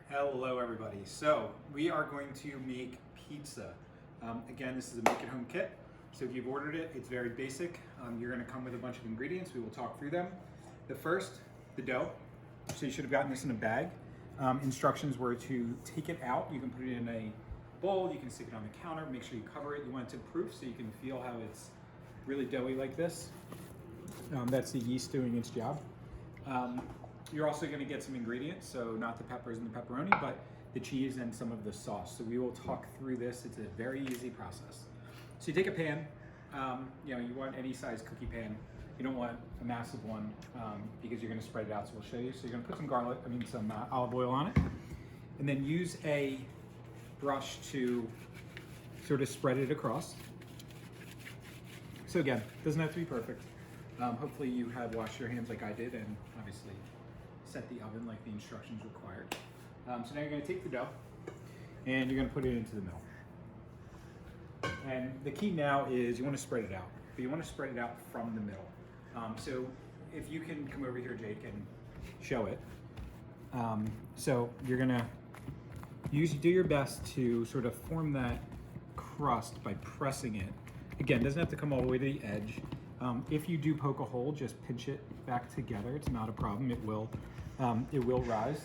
Hello everybody. So we are going to make pizza. Again, this is a make at home kit. So if you've ordered it, it's very basic. You're going to come with a bunch of ingredients. We will talk through them. The first, the dough. So you should have gotten this in a bag. Instructions were to take it out. You can put it in a bowl. You can stick it on the counter. Make sure you cover it. You want it to proof so you can feel how it's really doughy like this. That's the yeast doing its job. You're also going to get some ingredients, so not the peppers and the pepperoni, but the cheese and some of the sauce. So we will talk through this. It's a very easy process. So you take a pan, you want any size cookie pan. You don't want a massive one because you're going to spread it out, so we'll show you. So you're going to put some olive oil on it, and then use a brush to sort of spread it across. So again, it doesn't have to be perfect. Hopefully you have washed your hands like I did, and obviously set the oven like the instructions required. So now you're going to take the dough and you're going to put it into the middle. And the key now is you want to spread it out, but you want to spread it out from the middle. So if you can come over here, Jake, and show it. So you're going to do your best to sort of form that crust by pressing it. Again, it doesn't have to come all the way to the edge. If you do poke a hole, just pinch it back together. It's not a problem. It will rise.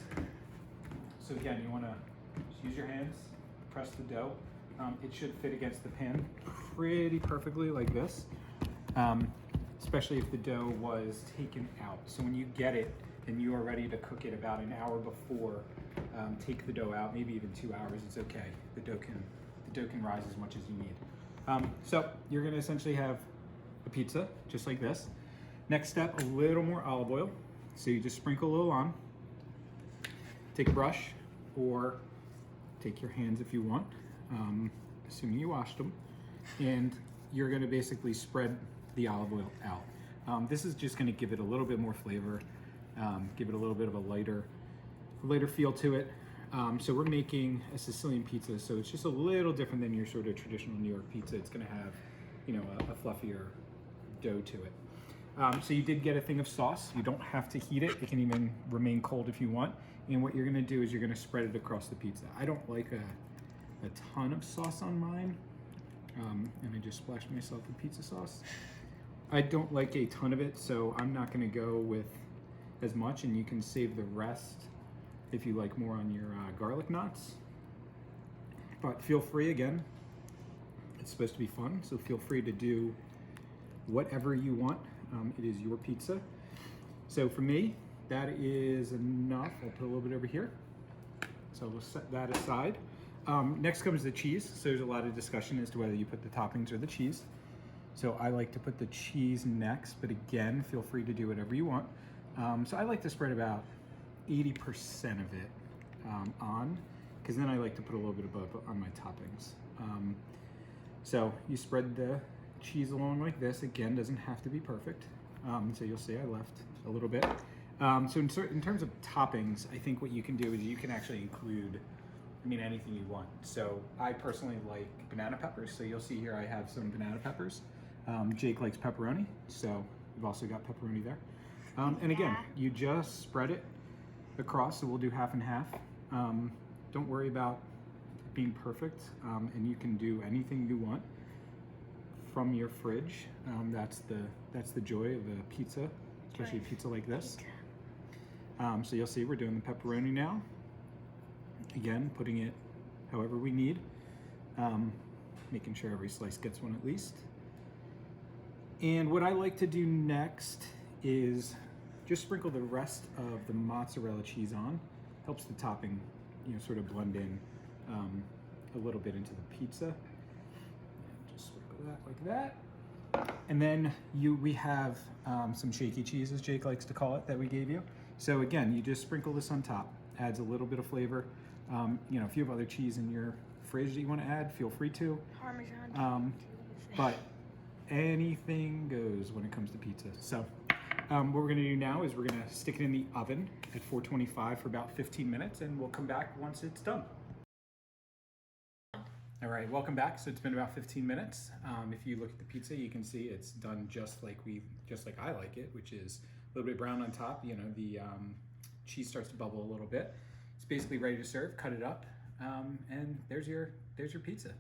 So again, you want to use your hands, press the dough. It should fit against the pan pretty perfectly like this, especially if the dough was taken out. So when you get it and you are ready to cook it about an hour before, take the dough out, maybe even 2 hours, it's okay. The dough can rise as much as you need. So you're going to essentially have a pizza, just like this. Next step, a little more olive oil. So you just sprinkle a little on. Take a brush, or take your hands if you want, assuming you washed them. And you're gonna basically spread the olive oil out. This is just gonna give it a little bit more flavor, give it a little bit of a lighter feel to it. So we're making a Sicilian pizza, so it's just a little different than your sort of traditional New York pizza. It's gonna have, a fluffier dough to it. So you did get a thing of sauce. You don't have to heat it. It can even remain cold if you want. And what you're gonna do is you're gonna spread it across the pizza. I don't like a ton of sauce on mine. And I just splashed myself with pizza sauce. I don't like a ton of it, so I'm not gonna go with as much, and you can save the rest if you like more on your garlic knots. But feel free, again, it's supposed to be fun, so feel free to do whatever you want. It is your pizza. So for me, that is enough. I'll put a little bit over here. So we'll set that aside. Next comes the cheese. So there's a lot of discussion as to whether you put the toppings or the cheese. So I like to put the cheese next, but again, feel free to do whatever you want. So I like to spread about 80% of it on, because then I like to put a little bit above on my toppings. So you spread the cheese along like this. Again, doesn't have to be perfect. So you'll see I left a little bit. So in terms of toppings, I think what you can do is you can actually include, anything you want. So I personally like banana peppers. So you'll see here I have some banana peppers. Jake likes pepperoni, so we've also got pepperoni there. And again, you just spread it across. So we'll do half and half. Don't worry about being perfect, and you can do anything you want from your fridge. That's the joy of a pizza, especially a pizza like this. So you'll see we're doing the pepperoni now. Again, putting it however we need, making sure every slice gets one at least. And what I like to do next is just sprinkle the rest of the mozzarella cheese on. Helps the topping, sort of blend in a little bit into the pizza. Just sprinkle that like that. And then we have some shaky cheese, as Jake likes to call it, that we gave you. So again, you just sprinkle this on top. Adds a little bit of flavor. If you have other cheese in your fridge that you want to add, feel free to. Parmesan cheese. But anything goes when it comes to pizza. So what we're gonna do now is we're gonna stick it in the oven at 425 for about 15 minutes, and we'll come back once it's done. All right, welcome back. So it's been about 15 minutes. If you look at the pizza, you can see it's done just like I like it, which is a little bit brown on top. The cheese starts to bubble a little bit. It's basically ready to serve. Cut it up, and there's your pizza.